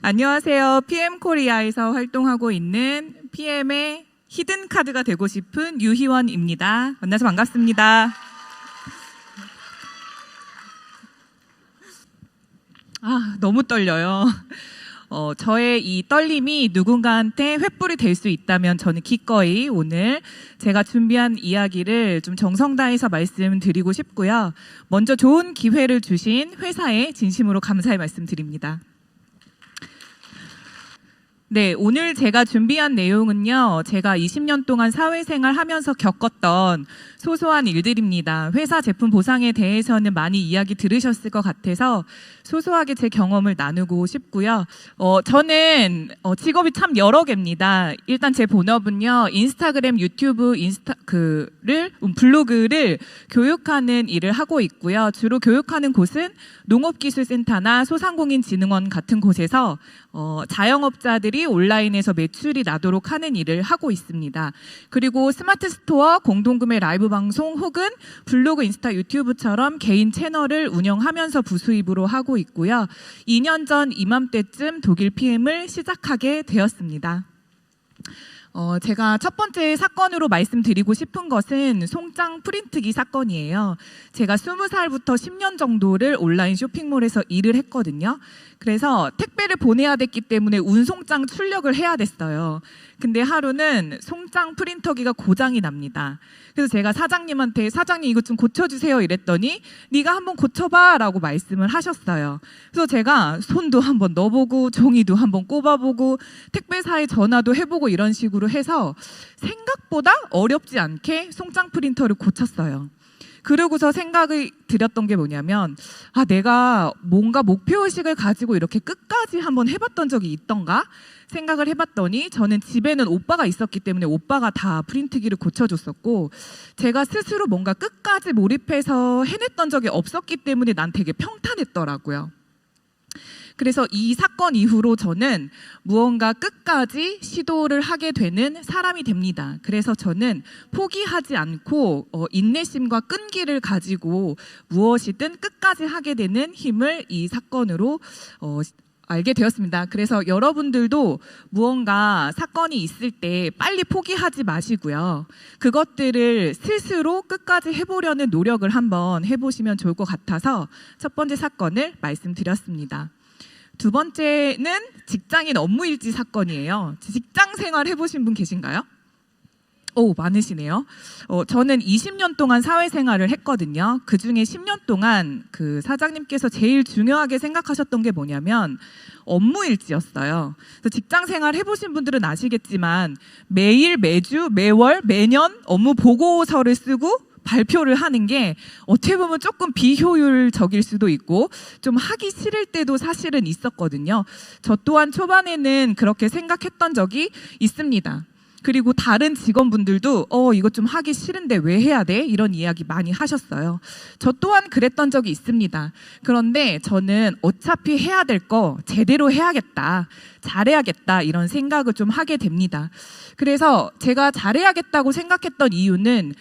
안녕하세요. PM 코리아에서 활동하고 있는 PM의 히든 카드가 되고 싶은 유희원입니다. 만나서 반갑습니다. 너무 떨려요. 저의 이 떨림이 누군가한테 횃불이 될 수 있다면 저는 기꺼이 오늘 제가 준비한 이야기를 좀 정성 다해서 말씀드리고 싶고요. 먼저 좋은 기회를 주신 회사에 진심으로 감사의 말씀드립니다. 네, 오늘 제가 준비한 내용은요, 제가 20년 동안 사회생활 하면서 겪었던 소소한 일들입니다. 회사 제품 보상에 대해서는 많이 이야기 들으셨을 것 같아서 소소하게 제 경험을 나누고 싶고요. 저는 직업이 참 여러 개입니다. 일단 제 본업은요, 인스타그램, 유튜브, 블로그를 교육하는 일을 하고 있고요. 주로 교육하는 곳은 농업기술센터나 소상공인진흥원 같은 곳에서 자영업자들이 온라인에서 매출이 나도록 하는 일을 하고 있습니다. 그리고 스마트 스토어, 공동구매 라이브 방송 혹은 블로그, 인스타, 유튜브처럼 개인 채널을 운영하면서 부수입으로 하고 있고요. 2년 전 이맘때쯤 독일 PM을 시작하게 되었습니다. 제가 첫 번째 사건으로 말씀드리고 싶은 것은 송장 프린트기 사건이에요. 제가 20살부터 10년 정도를 온라인 쇼핑몰에서 일을 했거든요. 그래서 택배를 보내야 됐기 때문에 운송장 출력을 해야 됐어요. 근데 하루는 송장 프린터기가 고장이 납니다. 그래서 제가 사장님한테 사장님 이것 좀 고쳐주세요 이랬더니 네가 한번 고쳐봐 라고 말씀을 하셨어요. 그래서 제가 손도 한번 넣어보고 종이도 한번 꼽아보고 택배사에 전화도 해보고 이런 식으로 해서 생각보다 어렵지 않게 송장 프린터를 고쳤어요. 그러고서 생각이 들었던 게 뭐냐면 내가 뭔가 목표의식을 가지고 이렇게 끝까지 한번 해봤던 적이 있던가 생각을 해봤더니 저는 집에는 오빠가 있었기 때문에 오빠가 다 프린트기를 고쳐줬었고 제가 스스로 뭔가 끝까지 몰입해서 해냈던 적이 없었기 때문에 난 되게 평탄했더라고요. 그래서 이 사건 이후로 저는 무언가 끝까지 시도를 하게 되는 사람이 됩니다. 그래서 저는 포기하지 않고 인내심과 끈기를 가지고 무엇이든 끝까지 하게 되는 힘을 이 사건으로 알게 되었습니다. 그래서 여러분들도 무언가 사건이 있을 때 빨리 포기하지 마시고요. 그것들을 스스로 끝까지 해보려는 노력을 한번 해보시면 좋을 것 같아서 첫 번째 사건을 말씀드렸습니다. 두 번째는 직장인 업무일지 사건이에요. 직장 생활 해보신 분 계신가요? 많으시네요. 저는 20년 동안 사회생활을 했거든요. 그 중에 10년 동안 그 사장님께서 제일 중요하게 생각하셨던 게 뭐냐면 업무일지였어요. 그래서 직장 생활 해보신 분들은 아시겠지만 매일, 매주, 매월, 매년 업무 보고서를 쓰고 발표를 하는 게 어떻게 보면 조금 비효율적일 수도 있고 좀 하기 싫을 때도 사실은 있었거든요. 저 또한 초반에는 그렇게 생각했던 적이 있습니다. 그리고 다른 직원분들도 이거 좀 하기 싫은데 왜 해야 돼? 이런 이야기 많이 하셨어요. 저 또한 그랬던 적이 있습니다. 그런데 저는 어차피 해야 될 거 제대로 해야겠다. 잘해야겠다 이런 생각을 좀 하게 됩니다. 그래서 제가 잘해야겠다고 생각했던 이유는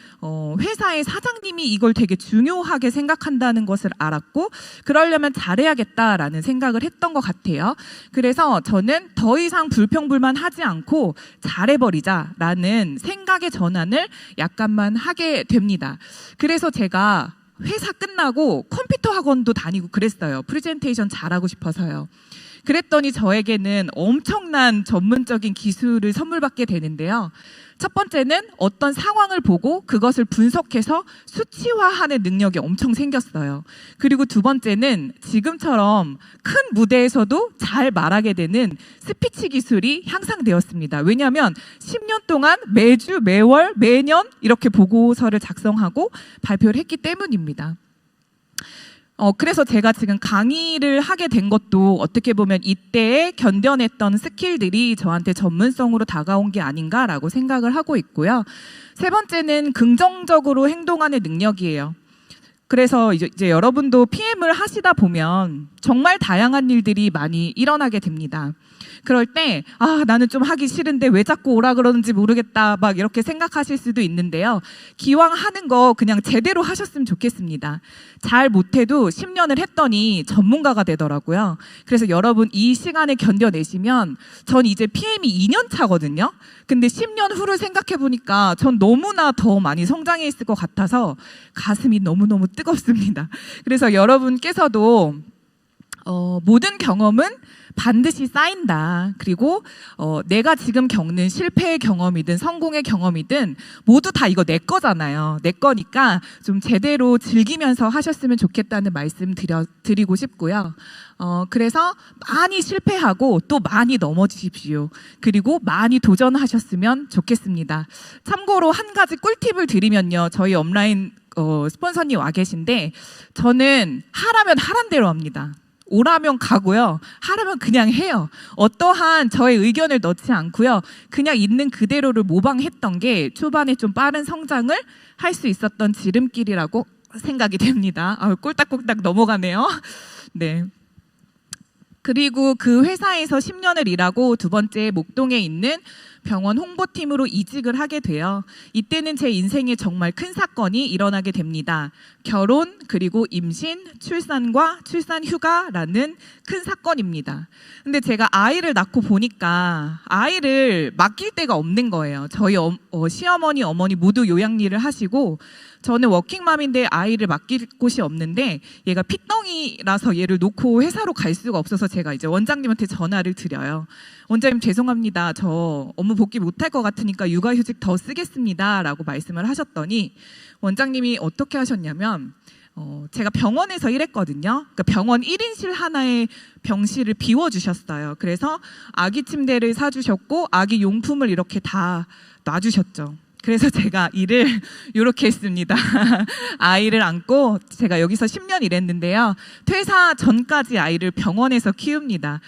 회사의 사장님이 이걸 되게 중요하게 생각한다는 것을 알았고 그러려면 잘해야겠다라는 생각을 했던 것 같아요. 그래서 저는 더 이상 불평불만하지 않고 잘해버리자라는 생각의 전환을 약간만 하게 됩니다. 그래서 제가 회사 끝나고 컴퓨터 학원도 다니고 그랬어요. 프레젠테이션 잘하고 싶어서요. 그랬더니 저에게는 엄청난 전문적인 기술을 선물받게 되는데요. 첫 번째는 어떤 상황을 보고 그것을 분석해서 수치화하는 능력이 엄청 생겼어요. 그리고 두 번째는 지금처럼 큰 무대에서도 잘 말하게 되는 스피치 기술이 향상되었습니다. 왜냐하면 10년 동안 매주, 매월, 매년 이렇게 보고서를 작성하고 발표를 했기 때문입니다. 그래서 제가 지금 강의를 하게 된 것도 어떻게 보면 이때에 견뎌냈던 스킬들이 저한테 전문성으로 다가온 게 아닌가라고 생각을 하고 있고요. 세 번째는 긍정적으로 행동하는 능력이에요. 그래서 이제 여러분도 PM을 하시다 보면 정말 다양한 일들이 많이 일어나게 됩니다. 그럴 때 나는 좀 하기 싫은데 왜 자꾸 오라 그러는지 모르겠다 막 이렇게 생각하실 수도 있는데요. 기왕 하는 거 그냥 제대로 하셨으면 좋겠습니다. 잘 못해도 10년을 했더니 전문가가 되더라고요. 그래서 여러분 이 시간에 견뎌내시면 전 이제 PM이 2년 차거든요. 근데 10년 후를 생각해 보니까 전 너무나 더 많이 성장해 있을 것 같아서 가슴이 너무너무 뜨겁습니다. 그래서 여러분께서도 모든 경험은 반드시 쌓인다. 그리고 내가 지금 겪는 실패의 경험이든 성공의 경험이든 모두 다 이거 내 거잖아요. 내 거니까 좀 제대로 즐기면서 하셨으면 좋겠다는 말씀 드리고 싶고요. 그래서 많이 실패하고 또 많이 넘어지십시오. 그리고 많이 도전하셨으면 좋겠습니다. 참고로 한 가지 꿀팁을 드리면요. 저희 업라인 스폰서님 와 계신데 저는 하라면 하란 대로 합니다. 오라면 가고요. 하라면 그냥 해요. 어떠한 저의 의견을 넣지 않고요. 그냥 있는 그대로를 모방했던 게 초반에 좀 빠른 성장을 할 수 있었던 지름길이라고 생각이 됩니다. 꼴딱꼴딱 넘어가네요. 네. 그리고 그 회사에서 10년을 일하고 두 번째 목동에 있는 병원 홍보팀으로 이직을 하게 돼요. 이때는 제 인생에 정말 큰 사건이 일어나게 됩니다. 결혼, 그리고 임신, 출산과 출산 휴가라는 큰 사건입니다. 근데 제가 아이를 낳고 보니까 아이를 맡길 데가 없는 거예요. 저희 시어머니, 어머니 모두 요양일을 하시고 저는 워킹맘인데 아이를 맡길 곳이 없는데 얘가 핏덩이라서 얘를 놓고 회사로 갈 수가 없어서 제가 이제 원장님한테 전화를 드려요. 원장님 죄송합니다. 저 업무 복귀 못할 것 같으니까 육아휴직 더 쓰겠습니다. 라고 말씀을 하셨더니 원장님이 어떻게 하셨냐면 제가 병원에서 일했거든요. 그러니까 병원 1인실 하나의 병실을 비워주셨어요. 그래서 아기 침대를 사주셨고 아기 용품을 이렇게 다 놔주셨죠. 그래서 제가 일을 이렇게 했습니다. 아이를 안고 제가 여기서 10년 일했는데요. 퇴사 전까지 아이를 병원에서 키웁니다.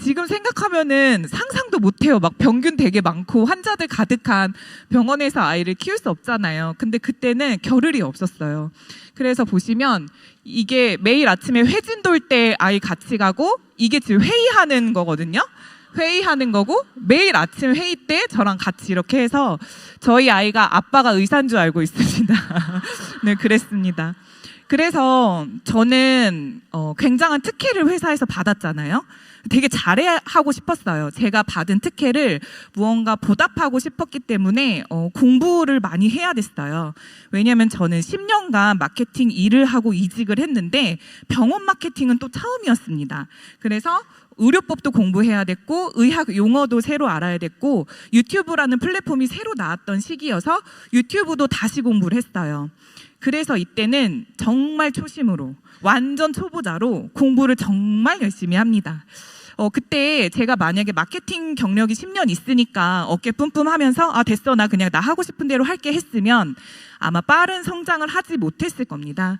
지금 생각하면은 상상도 못해요. 막 병균 되게 많고 환자들 가득한 병원에서 아이를 키울 수 없잖아요. 근데 그때는 겨를이 없었어요. 그래서 보시면 이게 매일 아침에 회진 돌 때 아이 같이 가고 이게 지금 회의하는 거거든요. 회의하는 거고 매일 아침 회의 때 저랑 같이 이렇게 해서 저희 아이가 아빠가 의사인 줄 알고 있습니다. 네, 그랬습니다. 그래서 저는 굉장한 특혜를 회사에서 받았잖아요. 되게 잘하고 싶었어요. 제가 받은 특혜를 무언가 보답하고 싶었기 때문에 공부를 많이 해야 됐어요. 왜냐하면 저는 10년간 마케팅 일을 하고 이직을 했는데 병원 마케팅은 또 처음이었습니다. 그래서 의료법도 공부해야 됐고 의학 용어도 새로 알아야 됐고 유튜브라는 플랫폼이 새로 나왔던 시기여서 유튜브도 다시 공부를 했어요. 그래서 이때는 정말 초심으로 완전 초보자로 공부를 정말 열심히 합니다. 그때 제가 만약에 마케팅 경력이 10년 있으니까 어깨 뿜뿜하면서 됐어 나 그냥 나 하고 싶은 대로 할게 했으면 아마 빠른 성장을 하지 못했을 겁니다.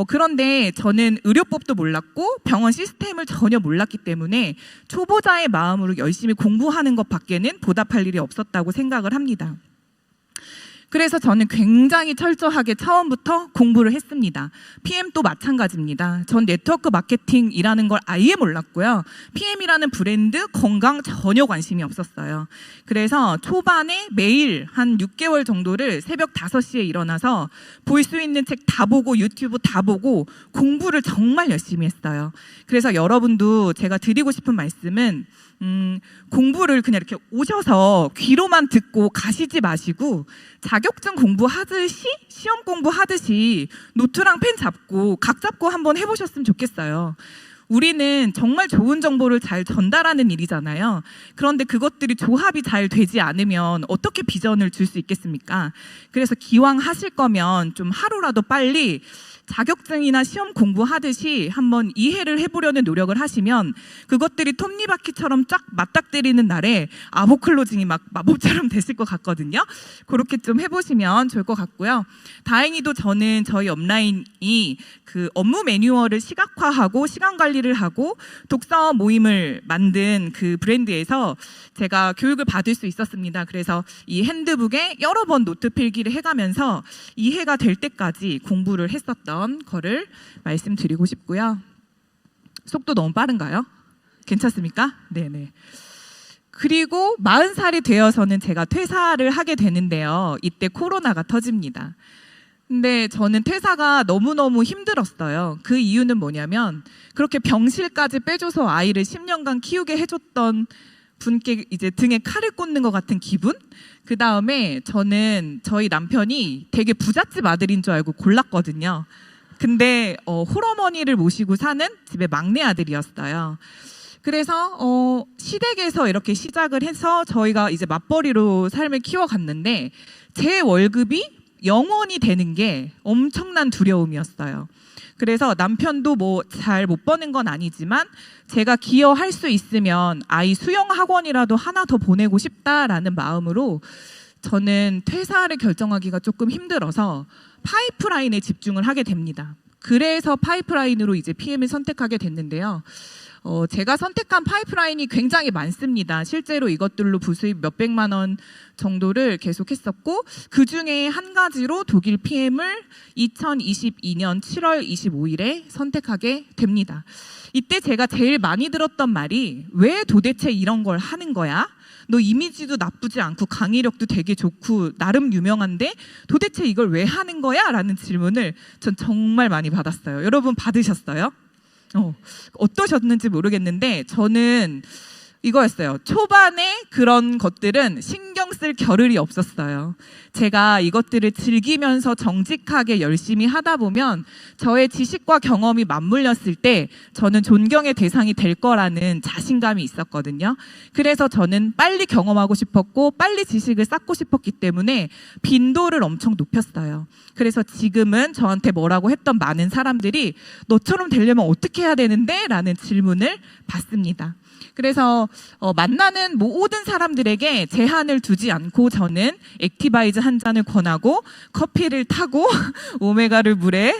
그런데 저는 의료법도 몰랐고 병원 시스템을 전혀 몰랐기 때문에 초보자의 마음으로 열심히 공부하는 것밖에는 보답할 일이 없었다고 생각을 합니다. 그래서 저는 굉장히 철저하게 처음부터 공부를 했습니다. PM도 마찬가지입니다. 전 네트워크 마케팅이라는 걸 아예 몰랐고요. PM이라는 브랜드, 건강 전혀 관심이 없었어요. 그래서 초반에 매일 한 6개월 정도를 새벽 5시에 일어나서 볼 수 있는 책 다 보고 유튜브 다 보고 공부를 정말 열심히 했어요. 그래서 여러분도 제가 드리고 싶은 말씀은 공부를 그냥 이렇게 오셔서 귀로만 듣고 가시지 마시고 자격증 공부하듯이 시험 공부하듯이 노트랑 펜 잡고 각 잡고 한번 해보셨으면 좋겠어요. 우리는 정말 좋은 정보를 잘 전달하는 일이잖아요. 그런데 그것들이 조합이 잘 되지 않으면 어떻게 비전을 줄 수 있겠습니까? 그래서 기왕 하실 거면 좀 하루라도 빨리 자격증이나 시험 공부하듯이 한번 이해를 해보려는 노력을 하시면 그것들이 톱니바퀴처럼 쫙 맞닥뜨리는 날에 아보클로징이 막 마법처럼 되실 것 같거든요. 그렇게 좀 해보시면 좋을 것 같고요. 다행히도 저는 저희 업라인이 그 업무 매뉴얼을 시각화하고 시간 관리를 하고 독서 모임을 만든 그 브랜드에서 제가 교육을 받을 수 있었습니다. 그래서 이 핸드북에 여러 번 노트 필기를 해가면서 이해가 될 때까지 공부를 했었던 있었던 거를 말씀드리고 싶고요. 속도 너무 빠른가요? 괜찮습니까? 네네. 그리고 40살이 되어서는 제가 퇴사를 하게 되는데요. 이때 코로나가 터집니다. 근데 저는 퇴사가 너무너무 힘들었어요. 그 이유는 뭐냐면 그렇게 병실까지 빼줘서 아이를 10년간 키우게 해줬던 분께 이제 등에 칼을 꽂는 것 같은 기분? 그 다음에 저는 저희 남편이 되게 부잣집 아들인 줄 알고 골랐거든요. 근데 홀어머니를 모시고 사는 집의 막내 아들이었어요. 그래서 시댁에서 이렇게 시작을 해서 저희가 이제 맞벌이로 삶을 키워갔는데 제 월급이 영원히 되는 게 엄청난 두려움이었어요. 그래서 남편도 뭐 잘 못 버는 건 아니지만 제가 기여할 수 있으면 아이 수영 학원이라도 하나 더 보내고 싶다라는 마음으로 저는 퇴사를 결정하기가 조금 힘들어서 파이프라인에 집중을 하게 됩니다. 그래서 파이프라인으로 이제 PM을 선택하게 됐는데요. 제가 선택한 파이프라인이 굉장히 많습니다. 실제로 이것들로 부수입 몇백만 원 정도를 계속했었고 그 중에 한 가지로 독일 PM을 2022년 7월 25일에 선택하게 됩니다. 이때 제가 제일 많이 들었던 말이 왜 도대체 이런 걸 하는 거야? 너 이미지도 나쁘지 않고 강의력도 되게 좋고 나름 유명한데 도대체 이걸 왜 하는 거야? 라는 질문을 전 정말 많이 받았어요. 여러분 받으셨어요? 어떠셨는지 모르겠는데 저는 이거였어요. 초반에 그런 것들은 신경 쓸 겨를이 없었어요. 제가 이것들을 즐기면서 정직하게 열심히 하다 보면 저의 지식과 경험이 맞물렸을 때 저는 존경의 대상이 될 거라는 자신감이 있었거든요. 그래서 저는 빨리 경험하고 싶었고 빨리 지식을 쌓고 싶었기 때문에 빈도를 엄청 높였어요. 그래서 지금은 저한테 뭐라고 했던 많은 사람들이 너처럼 되려면 어떻게 해야 되는데? 라는 질문을 받습니다. 그래서 만나는 모든 사람들에게 제한을 두지 않고 저는 액티바이즈 한 잔을 권하고 커피를 타고 오메가를 물에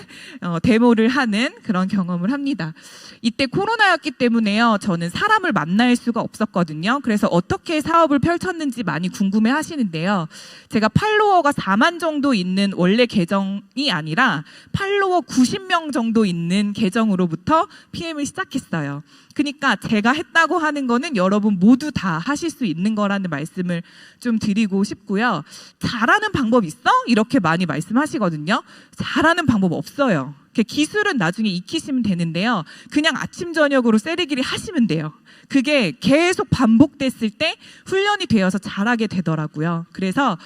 데모를 하는 그런 경험을 합니다. 이때 코로나였기 때문에요. 저는 사람을 만날 수가 없었거든요. 그래서 어떻게 사업을 펼쳤는지 많이 궁금해 하시는데요. 제가 팔로워가 4만 정도 있는 원래 계정이 아니라 팔로워 90명 정도 있는 계정으로부터 PM을 시작했어요. 그러니까 제가 했다고 하는 거는 여러분 모두 다 하실 수 있는 거라는 말씀을 좀 드리고 싶고요. 잘하는 방법 있어? 이렇게 많이 말씀하시거든요. 잘하는 방법 없어요. 기술은 나중에 익히시면 되는데요. 그냥 아침 저녁으로 세리기리 하시면 돼요. 그게 계속 반복됐을 때 훈련이 되어서 잘하게 되더라고요. 그래서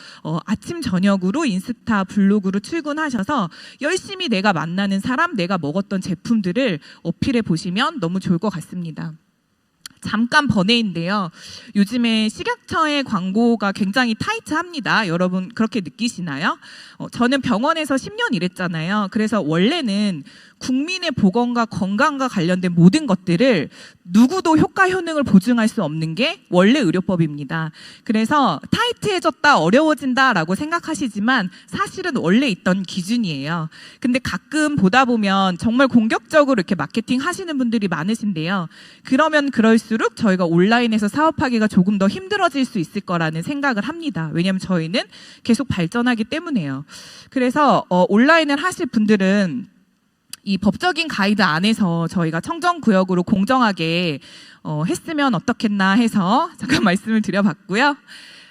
아침 저녁으로 인스타 블로그로 출근하셔서 열심히 내가 만나는 사람, 내가 먹었던 제품들을 어필해 보시면 너무 좋을 것 같습니다. 잠깐 번외인데요. 요즘에 식약처의 광고가 굉장히 타이트합니다. 여러분 그렇게 느끼시나요? 저는 병원에서 10년 일했잖아요. 그래서 원래는 국민의 보건과 건강과 관련된 모든 것들을 누구도 효과 효능을 보증할 수 없는 게 원래 의료법입니다. 그래서 타이트해졌다, 어려워진다라고 생각하시지만 사실은 원래 있던 기준이에요. 근데 가끔 보다 보면 정말 공격적으로 이렇게 마케팅 하시는 분들이 많으신데요. 그러면 그럴수록 저희가 온라인에서 사업하기가 조금 더 힘들어질 수 있을 거라는 생각을 합니다. 왜냐하면 저희는 계속 발전하기 때문에요. 그래서 온라인을 하실 분들은 이 법적인 가이드 안에서 저희가 청정구역으로 공정하게 했으면 어떻겠나 해서 잠깐 말씀을 드려봤고요.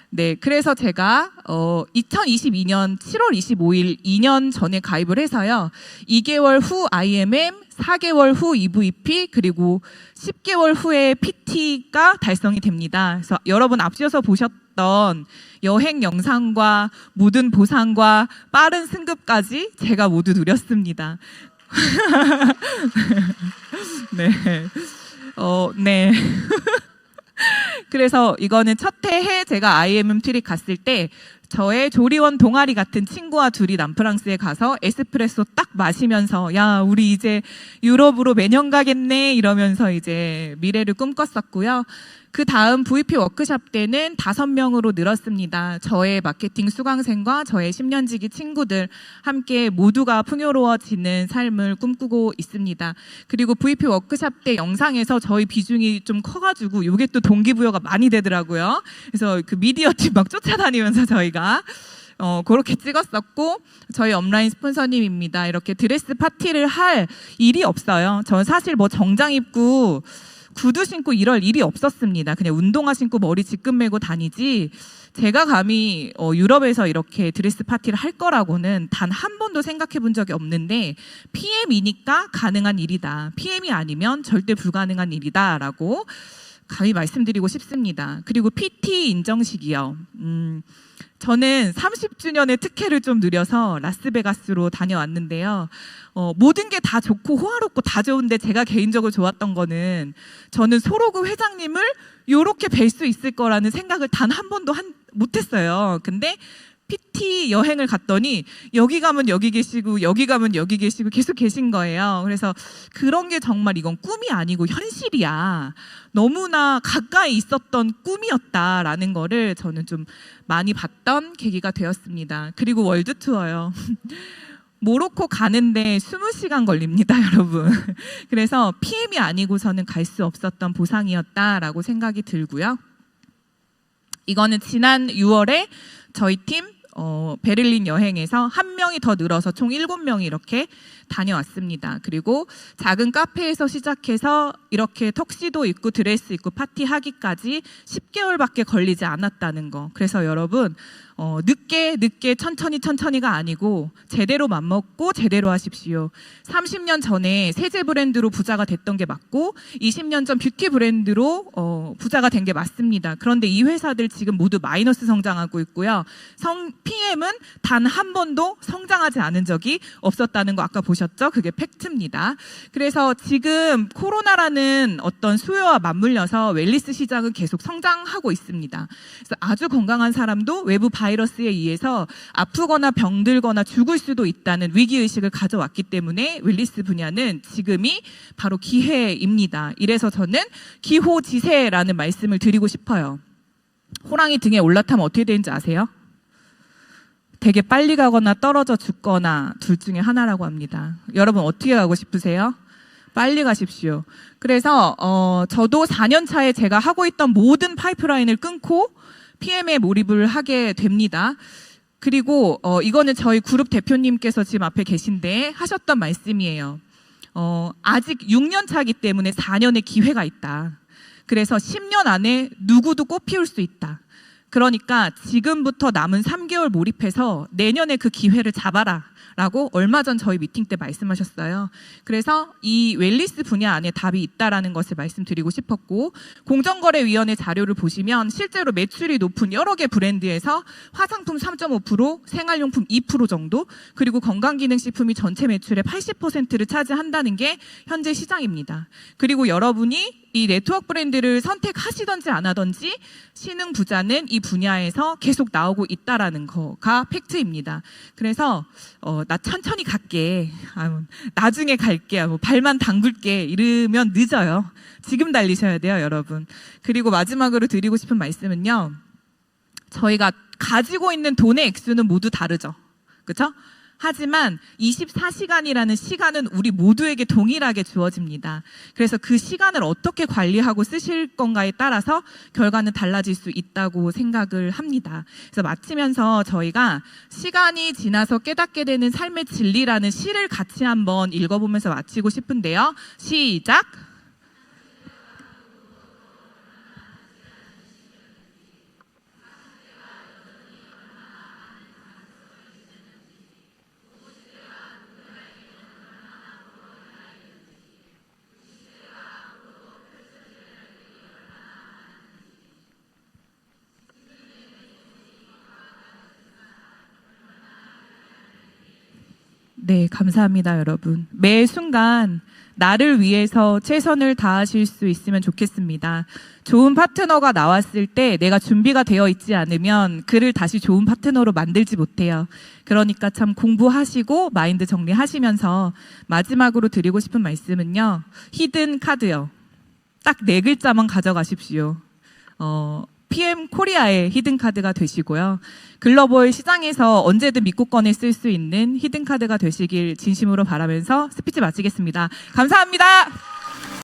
네, 그래서 제가 2022년 7월 25일 2년 전에 가입을 해서요. 2개월 후 IMM, 4개월 후 EVP, 그리고 10개월 후에 PT가 달성이 됩니다. 그래서 여러분 앞서서 보셨던 여행 영상과 모든 보상과 빠른 승급까지 제가 모두 누렸습니다. 네. 네. 그래서 이거는 첫 해에 제가 IMM 트립 갔을 때 저의 조리원 동아리 같은 친구와 둘이 남프랑스에 가서 에스프레소 딱 마시면서 야 우리 이제 유럽으로 매년 가겠네 이러면서 이제 미래를 꿈꿨었고요. 그 다음 VP 워크숍 때는 5명으로 늘었습니다. 저의 마케팅 수강생과 저의 10년지기 친구들 함께 모두가 풍요로워지는 삶을 꿈꾸고 있습니다. 그리고 VP 워크숍 때 영상에서 저희 비중이 좀 커가지고 이게 또 동기부여가 많이 되더라고요. 그래서 그 미디어 팀 막 쫓아다니면서 저희가 그렇게 찍었었고, 저희 업라인 스폰서님입니다. 이렇게 드레스 파티를 할 일이 없어요. 저는 사실 뭐 정장 입고 구두 신고 이럴 일이 없었습니다. 그냥 운동화 신고 머리 지끈 메고 다니지, 제가 감히 유럽에서 이렇게 드레스 파티를 할 거라고는 단 한 번도 생각해 본 적이 없는데, PM이니까 가능한 일이다, PM이 아니면 절대 불가능한 일이다 라고 감히 말씀드리고 싶습니다. 그리고 PT 인정식이요. 저는 30주년의 특혜를 좀 누려서 라스베가스로 다녀왔는데요. 모든 게 다 좋고 호화롭고 다 좋은데, 제가 개인적으로 좋았던 거는, 저는 소로그 회장님을 요렇게 뵐 수 있을 거라는 생각을 단 한 번도 못했어요. 근데 PT 여행을 갔더니 여기 가면 여기 계시고 여기 가면 여기 계시고 계속 계신 거예요. 그래서 그런 게 정말 이건 꿈이 아니고 현실이야, 너무나 가까이 있었던 꿈이었다라는 거를 저는 좀 많이 봤던 계기가 되었습니다. 그리고 월드 투어요. 모로코 가는데 20시간 걸립니다, 여러분. 그래서 PM이 아니고서는 갈 수 없었던 보상이었다라고 생각이 들고요. 이거는 지난 6월에 저희 팀 베를린 여행에서 한 명이 더 늘어서 총 7명이 이렇게 다녀왔습니다. 그리고 작은 카페에서 시작해서 이렇게 턱시도 입고 드레스 입고 파티하기까지 10개월밖에 걸리지 않았다는 거. 그래서 여러분, 늦게 천천히가 아니고 제대로 맘먹고 제대로 하십시오. 30년 전에 세제 브랜드로 부자가 됐던 게 맞고 20년 전 뷰티 브랜드로 부자가 된 게 맞습니다. 그런데 이 회사들 지금 모두 마이너스 성장하고 있고요. PM은 단 한 번도 성장하지 않은 적이 없었다는 거 아까 보셨죠? 그게 팩트입니다. 그래서 지금 코로나라는 어떤 수요와 맞물려서 웰니스 시장은 계속 성장하고 있습니다. 그래서 아주 건강한 사람도 외부 바이러스에 의해서 아프거나 병들거나 죽을 수도 있다는 위기의식을 가져왔기 때문에 웰니스 분야는 지금이 바로 기회입니다. 이래서 저는 기호지세라는 말씀을 드리고 싶어요. 호랑이 등에 올라타면 어떻게 되는지 아세요? 되게 빨리 가거나 떨어져 죽거나 둘 중에 하나라고 합니다. 여러분 어떻게 가고 싶으세요? 빨리 가십시오. 그래서 저도 4년 차에 제가 하고 있던 모든 파이프라인을 끊고 PM에 몰입을 하게 됩니다. 그리고 이거는 저희 그룹 대표님께서 지금 앞에 계신데 하셨던 말씀이에요. 아직 6년 차이기 때문에 4년의 기회가 있다. 그래서 10년 안에 누구도 꽃 피울 수 있다. 그러니까 지금부터 남은 3개월 몰입해서 내년에 그 기회를 잡아라 라고 얼마 전 저희 미팅 때 말씀하셨어요. 그래서 이 웰니스 분야 안에 답이 있다라는 것을 말씀드리고 싶었고, 공정거래위원회 자료를 보시면 실제로 매출이 높은 여러 개 브랜드에서 화장품 3.5%, 생활용품 2% 정도, 그리고 건강기능식품이 전체 매출의 80%를 차지한다는 게 현재 시장입니다. 그리고 여러분이 이 네트워크 브랜드를 선택하시던지 안 하던지 신흥 부자는 이 분야에서 계속 나오고 있다라는 거가 팩트입니다. 그래서 나 천천히 갈게, 나중에 갈게, 발만 담글게 이러면 늦어요. 지금 달리셔야 돼요, 여러분. 그리고 마지막으로 드리고 싶은 말씀은요, 저희가 가지고 있는 돈의 액수는 모두 다르죠, 그렇죠? 하지만 24시간이라는 시간은 우리 모두에게 동일하게 주어집니다. 그래서 그 시간을 어떻게 관리하고 쓰실 건가에 따라서 결과는 달라질 수 있다고 생각을 합니다. 그래서 마치면서 저희가 시간이 지나서 깨닫게 되는 삶의 진리라는 시를 같이 한번 읽어보면서 마치고 싶은데요. 시작! 네, 감사합니다, 여러분. 매 순간 나를 위해서 최선을 다하실 수 있으면 좋겠습니다. 좋은 파트너가 나왔을 때 내가 준비가 되어 있지 않으면 그를 다시 좋은 파트너로 만들지 못해요. 그러니까 참 공부하시고 마인드 정리하시면서 마지막으로 드리고 싶은 말씀은요, 히든 카드요. 딱 4글자만 가져가십시오. PM 코리아의 히든카드가 되시고요. 글로벌 시장에서 언제든 믿고 꺼내 쓸 수 있는 히든카드가 되시길 진심으로 바라면서 스피치 마치겠습니다. 감사합니다.